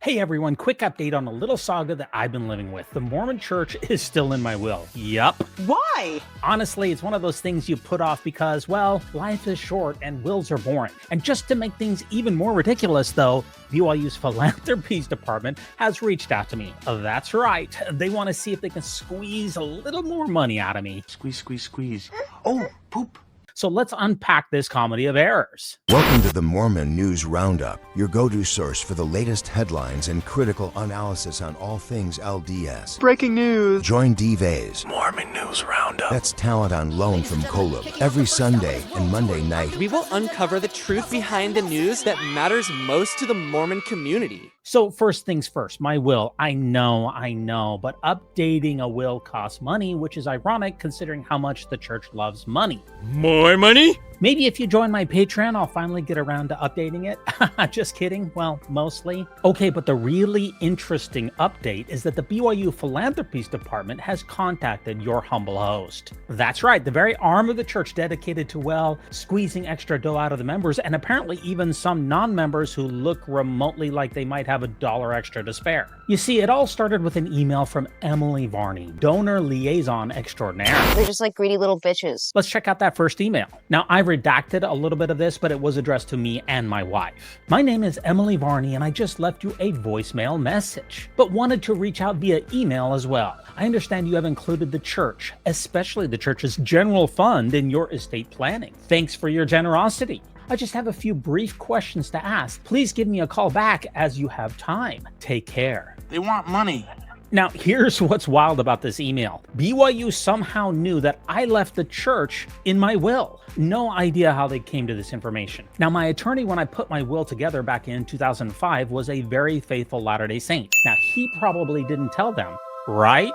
Hey everyone, quick update on a little saga that I've been living with. The Mormon Church is still in my will. Yup. Why? Honestly, it's one of those things you put off because, well, life is short and wills are boring. And just to make things even more ridiculous though, BYU's Philanthropies department has reached out to me. That's right. They want to see if they can squeeze a little more money out of me. Squeeze, squeeze, squeeze. Oh, poop. So let's unpack this comedy of errors. Welcome to the Mormon News Roundup, your go-to source for the latest headlines and critical analysis on all things LDS. Breaking news. Join D-Vase. Mormon News Roundup. That's talent on loan from Kolob every Sunday and Monday night. We will uncover the truth behind the news that matters most to the Mormon community. So first things first, my will. I know, but updating a will costs money, which is ironic considering how much the church loves money. More money? Maybe if you join my Patreon, I'll finally get around to updating it. Just kidding. Well, mostly. Okay, but the really interesting update is that the BYU Philanthropies department has contacted your humble host. That's right, the very arm of the church dedicated to, well, squeezing extra dough out of the members, and apparently even some non-members who look remotely like they might have $1 extra to spare. You see, it all started with an email from Emily Varney, donor liaison extraordinaire. They're just like greedy little bitches. Let's check out that first email. Now, I redacted a little bit of this, but it was addressed to me and my wife. My name is Emily Varney, and I just left you a voicemail message, but wanted to reach out via email as well. I understand you have included the church, especially the church's general fund, in your estate planning. Thanks for your generosity. I just have a few brief questions to ask. Please give me a call back as you have time. Take care. They want money. Now, here's what's wild about this email. BYU somehow knew that I left the church in my will. No idea how they came to this information. Now, my attorney, when I put my will together back in 2005, was a very faithful Latter-day Saint. Now, he probably didn't tell them, right?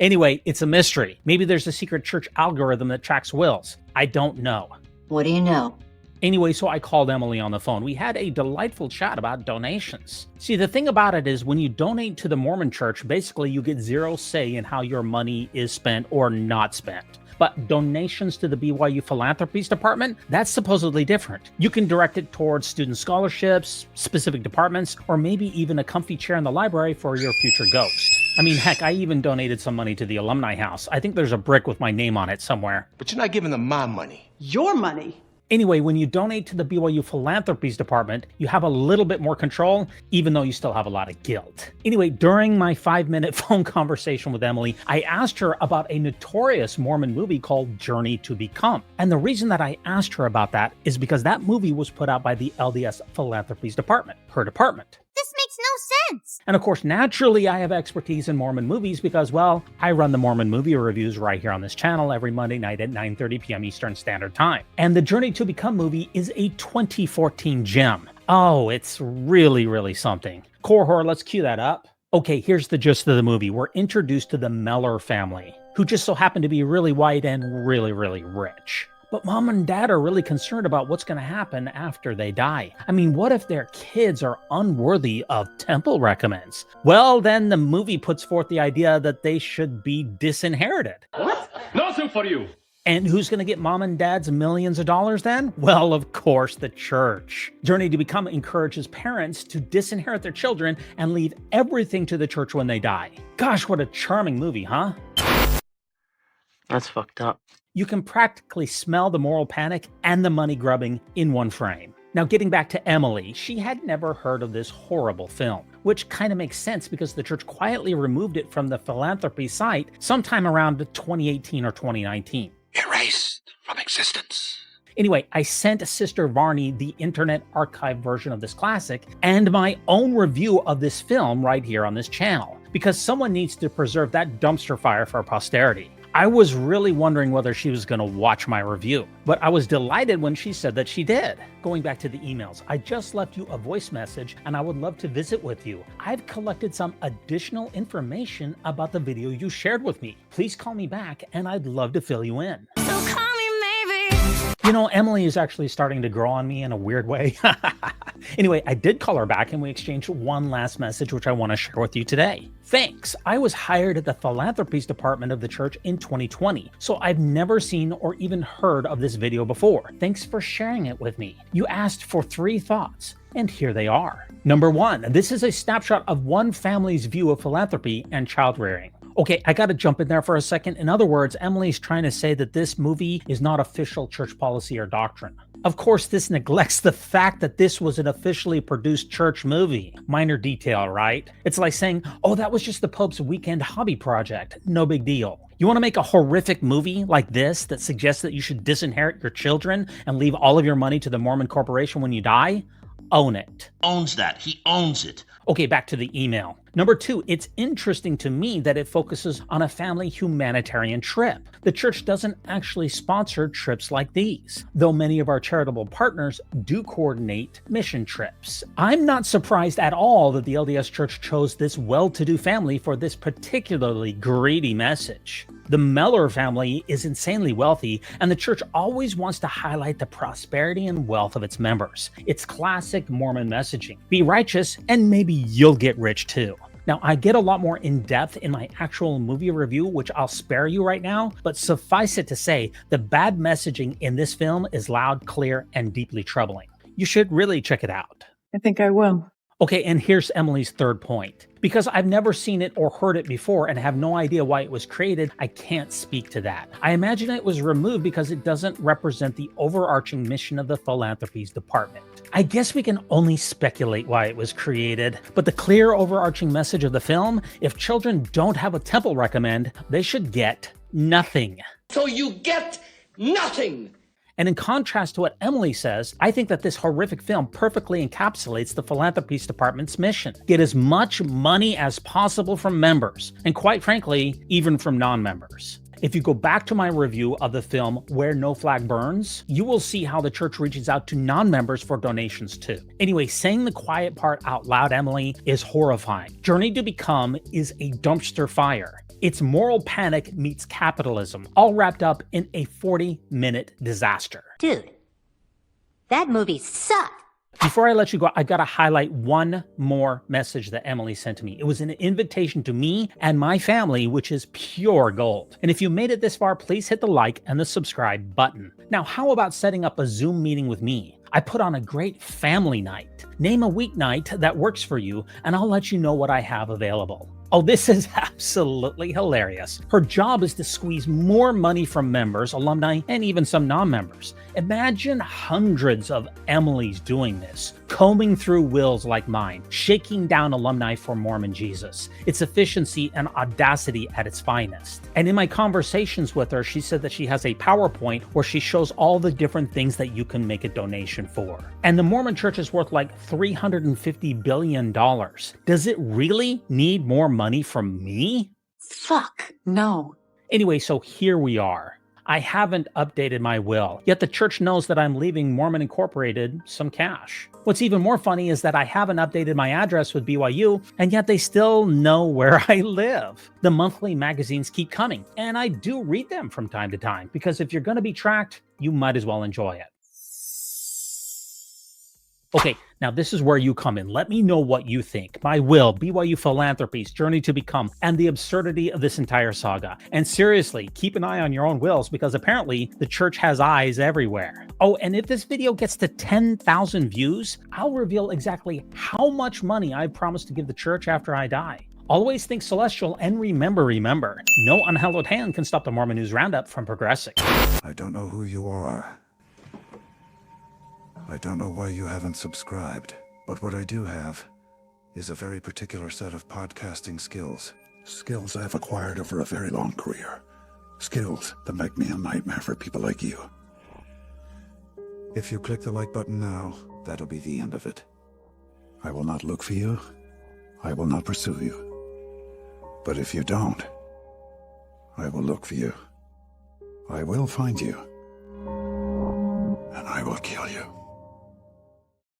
Anyway, it's a mystery. Maybe there's a secret church algorithm that tracks wills. I don't know. What do you know? Anyway, so I called Emily on the phone. We had a delightful chat about donations. See, the thing about it is when you donate to the Mormon Church, basically you get zero say in how your money is spent or not spent. But donations to the BYU Philanthropies department, that's supposedly different. You can direct it towards student scholarships, specific departments, or maybe even a comfy chair in the library for your future ghost. I mean, heck, I even donated some money to the alumni house. I think there's a brick with my name on it somewhere. But you're not giving them my money. Your money. Anyway, when you donate to the BYU Philanthropies department, you have a little bit more control, even though you still have a lot of guilt. Anyway, during my 5-minute phone conversation with Emily, I asked her about a notorious Mormon movie called Journey to Become. And the reason that I asked her about that is because that movie was put out by the LDS Philanthropies department, her department. This makes no sense. And of course, naturally, I have expertise in Mormon movies because, well, I run the Mormon movie reviews right here on this channel every Monday night at 9:30 p.m. Eastern Standard Time. And the Journey to Become movie is a 2014 gem. Oh, it's really, really something. Korhor, let's cue that up. Okay, here's the gist of the movie. We're introduced to the Meller family, who just so happen to be really white and really, really rich. But mom and dad are really concerned about what's going to happen after they die. I mean, what if their kids are unworthy of temple recommends? Well, then the movie puts forth the idea that they should be disinherited. What? Nothing for you. And who's going to get mom and dad's millions of dollars then? Well, of course, the church. Journey to Become encourages parents to disinherit their children and leave everything to the church when they die. Gosh, what a charming movie, huh? That's fucked up. You can practically smell the moral panic and the money grubbing in one frame. Now, getting back to Emily, she had never heard of this horrible film, which kind of makes sense because the church quietly removed it from the philanthropy site sometime around 2018 or 2019. Erased from existence. Anyway, I sent Sister Varney the Internet Archive version of this classic and my own review of this film right here on this channel, because someone needs to preserve that dumpster fire for posterity. I was really wondering whether she was going to watch my review, but I was delighted when she said that she did. Going back to the emails, I just left you a voice message and I would love to visit with you. I've collected some additional information about the video you shared with me. Please call me back and I'd love to fill you in. So call me maybe. You know, Emily is actually starting to grow on me in a weird way. Anyway, I did call her back and we exchanged one last message, which I want to share with you today. Thanks. I was hired at the Philanthropies department of the church in 2020, so I've never seen or even heard of this video before. Thanks for sharing it with me. You asked for 3 thoughts, and here they are. Number 1, this is a snapshot of one family's view of philanthropy and child rearing. Okay, I gotta jump in there for a second. In other words, Emily's trying to say that this movie is not official church policy or doctrine. Of course, this neglects the fact that this was an officially produced church movie. Minor detail, right? It's like saying, oh, that was just the Pope's weekend hobby project. No big deal. You want to make a horrific movie like this that suggests that you should disinherit your children and leave all of your money to the Mormon Corporation when you die? Own it. Owns that. He owns it. Okay, back to the email. Number 2, it's interesting to me that it focuses on a family humanitarian trip. The church doesn't actually sponsor trips like these, though many of our charitable partners do coordinate mission trips. I'm not surprised at all that the LDS Church chose this well-to-do family for this particularly greedy message. The Meller family is insanely wealthy, and the church always wants to highlight the prosperity and wealth of its members. It's classic Mormon messaging. Be righteous, and maybe you'll get rich too. Now, I get a lot more in-depth in my actual movie review, which I'll spare you right now, but suffice it to say, the bad messaging in this film is loud, clear, and deeply troubling. You should really check it out. I think I will. Okay, and here's Emily's third point. Because I've never seen it or heard it before and have no idea why it was created, I can't speak to that. I imagine it was removed because it doesn't represent the overarching mission of the Philanthropies department. I guess we can only speculate why it was created, but the clear overarching message of the film, if children don't have a temple recommend, they should get nothing. So you get nothing. And in contrast to what Emily says, I think that this horrific film perfectly encapsulates the Philanthropies Department's mission. Get as much money as possible from members, and quite frankly, even from non-members. If you go back to my review of the film Where No Flag Burns, you will see how the church reaches out to non-members for donations too. Anyway, saying the quiet part out loud, Emily, is horrifying. Journey to Become is a dumpster fire. It's moral panic meets capitalism, all wrapped up in a 40-minute disaster. Dude, that movie sucked. Before I let you go, I've got to highlight one more message that Emily sent to me. It was an invitation to me and my family, which is pure gold. And if you made it this far, please hit the like and the subscribe button. Now, how about setting up a Zoom meeting with me? I put on a great family night. Name a weeknight that works for you, and I'll let you know what I have available. Oh, this is absolutely hilarious. Her job is to squeeze more money from members, alumni, and even some non-members. Imagine hundreds of Emilys doing this, combing through wills like mine, shaking down alumni for Mormon Jesus. It's efficiency and audacity at its finest. And in my conversations with her, she said that she has a PowerPoint where she shows all the different things that you can make a donation for. And the Mormon Church is worth like $350 billion. Does it really need more money from me? Fuck, no. Anyway, so here we are. I haven't updated my will, yet the church knows that I'm leaving Mormon Incorporated some cash. What's even more funny is that I haven't updated my address with BYU, and yet they still know where I live. The monthly magazines keep coming, and I do read them from time to time, because if you're going to be tracked, you might as well enjoy it. Okay, now this is where you come in. Let me know what you think. My will, BYU Philanthropies, Journey to Become, and the absurdity of this entire saga. And seriously, keep an eye on your own wills because apparently the church has eyes everywhere. Oh, and if this video gets to 10,000 views, I'll reveal exactly how much money I promise to give the church after I die. Always think celestial, and remember, no unhallowed hand can stop the Mormon News Roundup from progressing. I don't know who you are. I don't know why you haven't subscribed, but what I do have is a very particular set of podcasting skills. Skills I've acquired over a very long career. Skills that make me a nightmare for people like you. If you click the like button now, that'll be the end of it. I will not look for you. I will not pursue you. But if you don't, I will look for you. I will find you. And I will kill you.